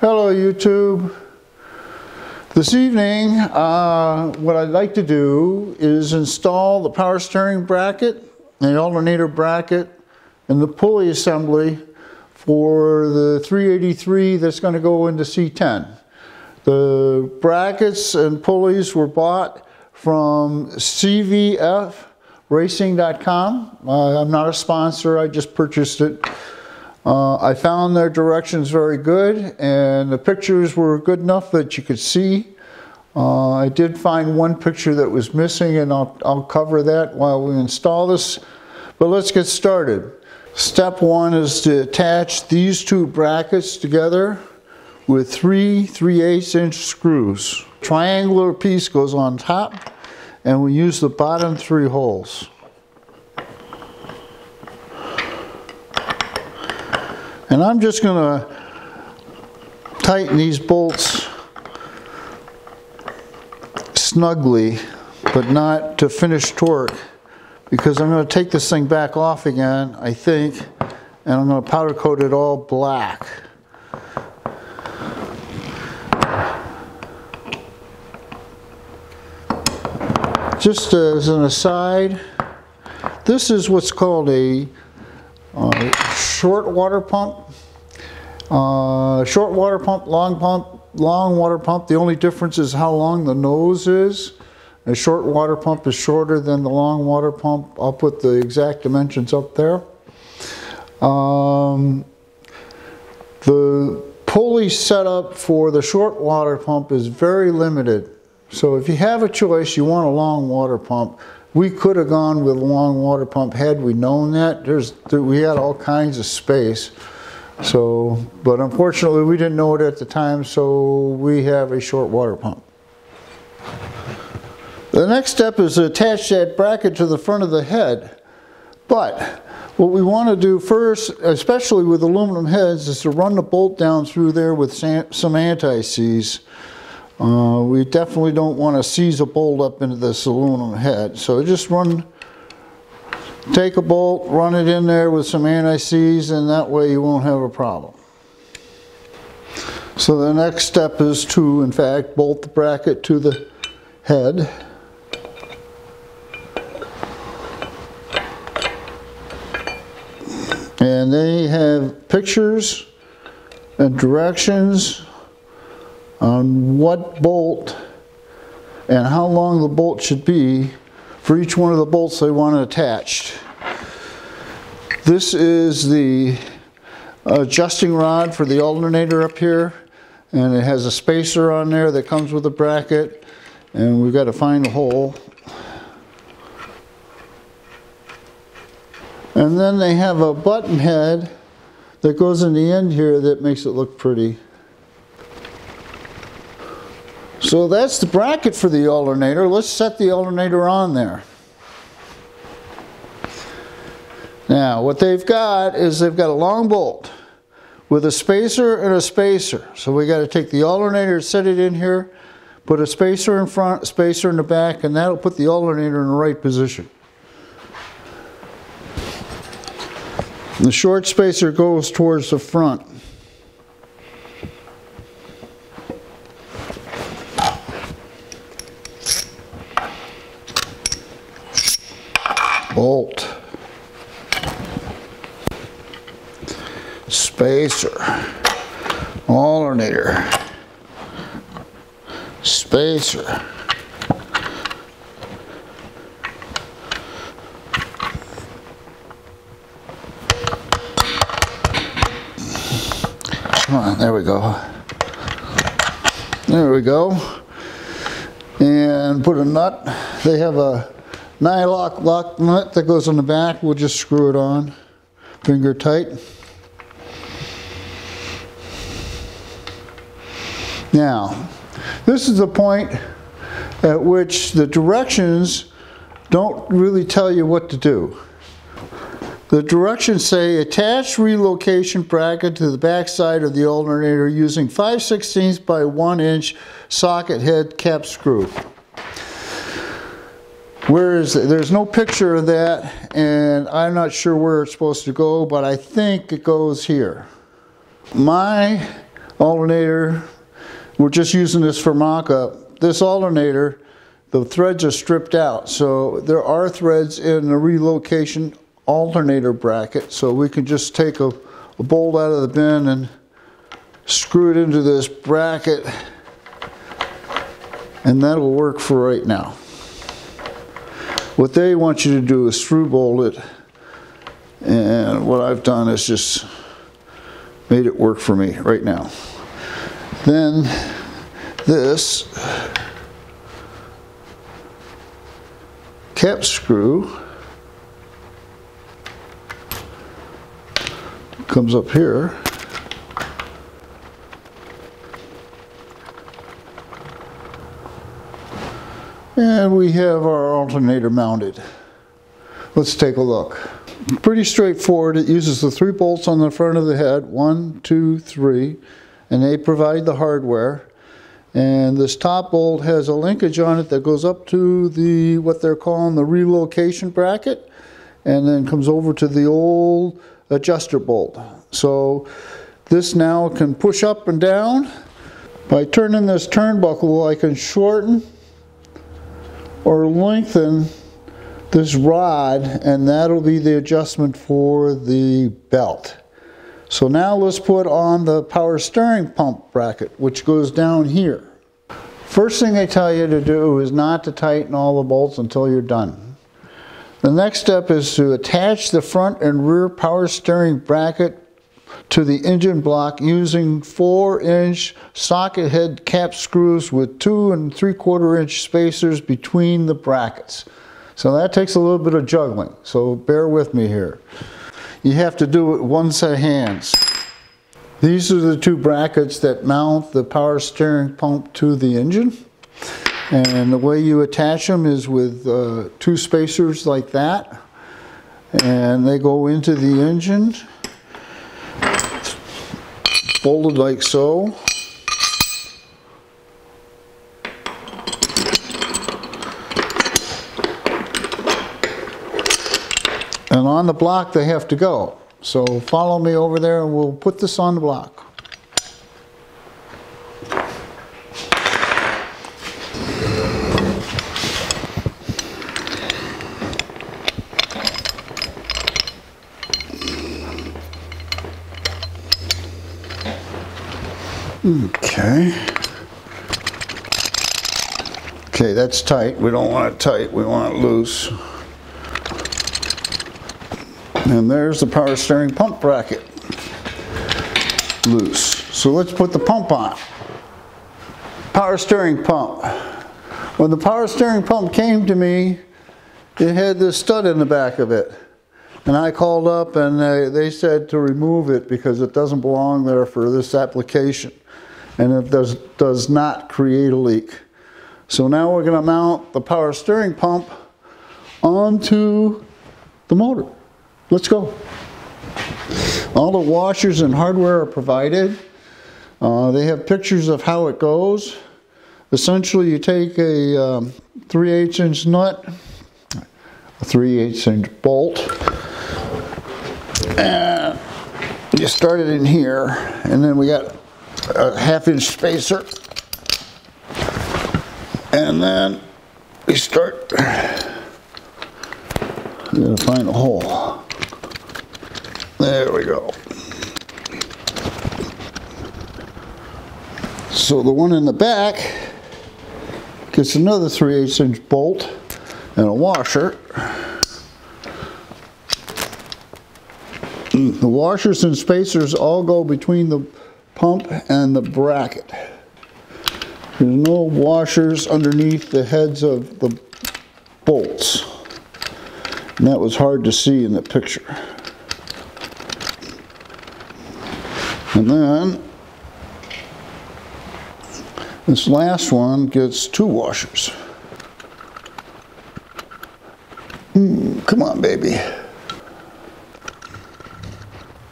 Hello YouTube. This evening what I'd like to do is install the power steering bracket, the alternator bracket, and the pulley assembly for the 383 that's going to go into C10. The brackets and pulleys were bought from CVFracing.com. I'm not a sponsor, I just purchased it. I found their directions very good, and the pictures were good enough that you could see. I did find one picture that was missing, and I'll cover that while we install this. But let's get started. Step one is to attach these two brackets together with 3 3/8-inch screws. Triangular piece goes on top, and we use the bottom 3 holes. And I'm just going to tighten these bolts snugly, but not to finish torque, because I'm going to take this thing back off again, I think, and I'm going to powder coat it all black. Just as an aside, this is what's called a short water pump. Short water pump, long water pump. The only difference is how long the nose is. A short water pump is shorter than the long water pump. I'll put the exact dimensions up there. The pulley setup for the short water pump is very limited. So if you have a choice, you want a long water pump. We could have gone with a long water pump had we known that. We had all kinds of space. But unfortunately we didn't know it at the time, so we have a short water pump. The next step is to attach that bracket to the front of the head. But what we want to do first, especially with aluminum heads, is to run the bolt down through there with some anti-seize. We definitely don't want to seize a bolt up into this aluminum head. So just take a bolt, run it in there with some anti-seize, and that way you won't have a problem. So the next step is to, in fact, bolt the bracket to the head. And they have pictures and directions on what bolt and how long the bolt should be for each one of the bolts they want attached. This is the adjusting rod for the alternator up here, and it has a spacer on there that comes with the bracket, and we've got to find a hole. And then they have a button head that goes in the end here that makes it look pretty. So that's the bracket for the alternator. Let's set the alternator on there. Now what they've got is they've got a long bolt with a spacer and a spacer. So we got to take the alternator, set it in here, put a spacer in front, spacer in the back, and that'll put the alternator in the right position. The short spacer goes towards the front. Bolt, spacer, alternator, spacer, come on, there we go. There we go. And put a nut. They have a nylock lock nut that goes on the back. We'll just screw it on, finger tight. Now, this is the point at which the directions don't really tell you what to do. The directions say attach relocation bracket to the back side of the alternator using 5/16 by 1 inch socket head cap screw. Where is it? There's no picture of that, and I'm not sure where it's supposed to go, but I think it goes here. My alternator. We're just using this for mock-up. This alternator, the threads are stripped out, so there are threads in the relocation alternator bracket, so we can just take a bolt out of the bin and screw it into this bracket, and that'll work for right now. What they want you to do is through bolt it, and what I've done is just made it work for me right now. Then this cap screw comes up here, and we have our alternator mounted. Let's take a look. Pretty straightforward. It uses the 3 bolts on the front of the head, 1, 2, 3, and they provide the hardware. And this top bolt has a linkage on it that goes up to the what they're calling the relocation bracket, and then comes over to the old adjuster bolt. So this now can push up and down. By turning this turnbuckle, I can shorten or lengthen this rod, and that'll be the adjustment for the belt. So now let's put on the power steering pump bracket, which goes down here. First thing they tell you to do is not to tighten all the bolts until you're done. The next step is to attach the front and rear power steering bracket to the engine block using 4-inch socket head cap screws with 2 3/4 inch spacers between the brackets. So that takes a little bit of juggling, so bear with me here. You have to do it with one set of hands. These are the 2 brackets that mount the power steering pump to the engine. And the way you attach them is with 2 spacers like that. And they go into the engine, folded like so. And on the block they have to go. So follow me over there and we'll put this on the block. Okay, that's tight. We don't want it tight, we want it loose. And there's the power steering pump bracket, loose. So let's put the pump on. Power steering pump. When the power steering pump came to me, it had this stud in the back of it. And I called up and they said to remove it because it doesn't belong there for this application. And it does not create a leak. So now we're going to mount the power steering pump onto the motor. Let's go. All the washers and hardware are provided. They have pictures of how it goes. Essentially, you take a 3/8 inch nut, a 3/8 inch bolt, and you start it in here, and then we got a 1/2 inch spacer, and then we start. You gotta find a hole. There we go. So the one in the back gets another 3/8 inch bolt and a washer. The washers and spacers all go between the pump and the bracket. There's no washers underneath the heads of the bolts. And that was hard to see in the picture. And then this last one gets 2 washers. Come on, baby.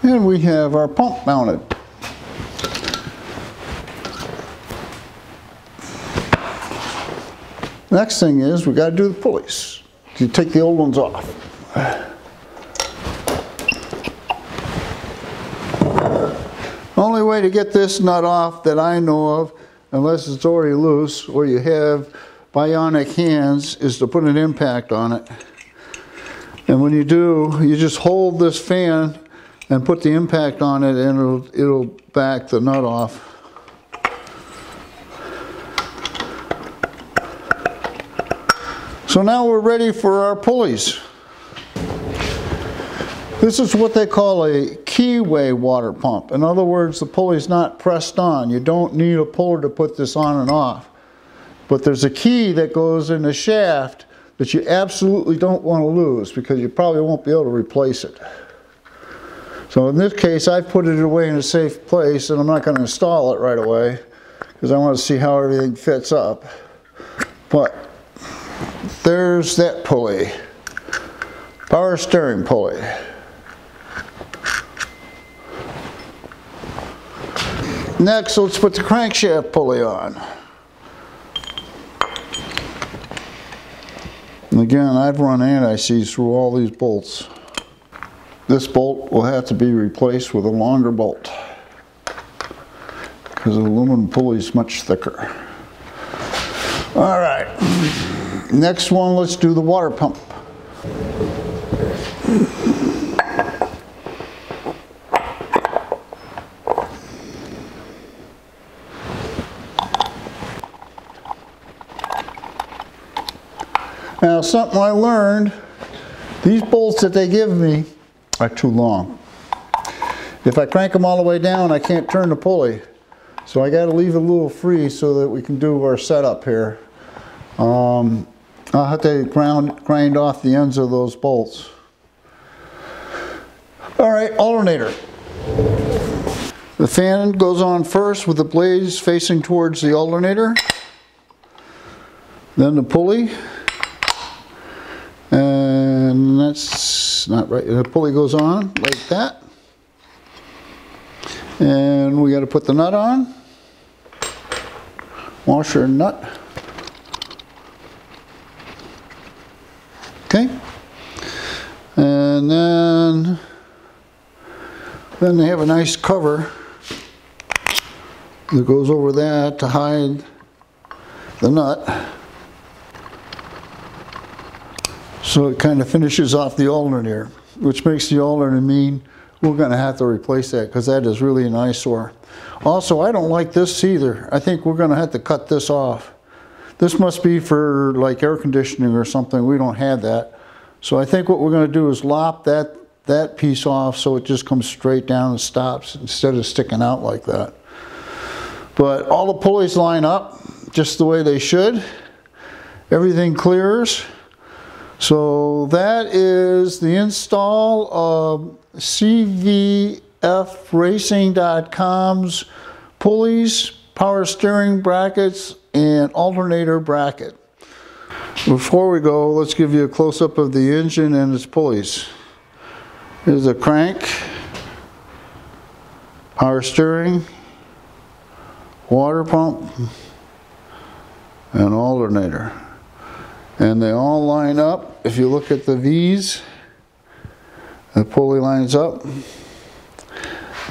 And we have our pump mounted. Next thing is we got to do the pulleys. You take the old ones off. The only way to get this nut off that I know of, unless it's already loose or you have bionic hands, is to put an impact on it. And when you do, you just hold this fan and put the impact on it, and it'll back the nut off. So now we're ready for our pulleys. This is what they call a keyway water pump. In other words, the pulley's not pressed on. You don't need a puller to put this on and off. But there's a key that goes in the shaft that you absolutely don't want to lose, because you probably won't be able to replace it. So in this case, I've put it away in a safe place, and I'm not going to install it right away because I want to see how everything fits up. But there's that pulley, power steering pulley. Next, let's put the crankshaft pulley on. And again, I've run anti-seize through all these bolts. This bolt will have to be replaced with a longer bolt because the aluminum pulley is much thicker. All right, next one, let's do the water pump. Now, something I learned, these bolts that they give me are too long. If I crank them all the way down, I can't turn the pulley. So I got to leave a little free so that we can do our setup here. I'll have to grind off the ends of those bolts. All right, alternator. The fan goes on first with the blades facing towards the alternator. Then the pulley. And that's not right. The pulley goes on like that. And we got to put the nut on. Washer and nut. Okay. And then they have a nice cover that goes over that to hide the nut. So it kind of finishes off the alternator, which makes the alternator mean we're going to have to replace that because that is really an eyesore. Also, I don't like this either. I think we're going to have to cut this off. This must be for like air conditioning or something. We don't have that. So I think what we're going to do is lop that piece off so it just comes straight down and stops instead of sticking out like that. But all the pulleys line up just the way they should. Everything clears. So that is the install of CVFracing.com's pulleys, power steering brackets, and alternator bracket. Before we go, let's give you a close-up of the engine and its pulleys. Here's a crank, power steering, water pump, and alternator. And they all line up. If you look at the V's, the pulley lines up,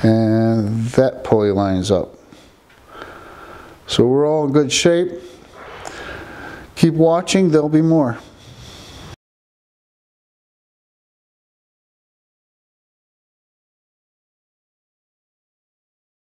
and that pulley lines up. So we're all in good shape. Keep watching, there'll be more.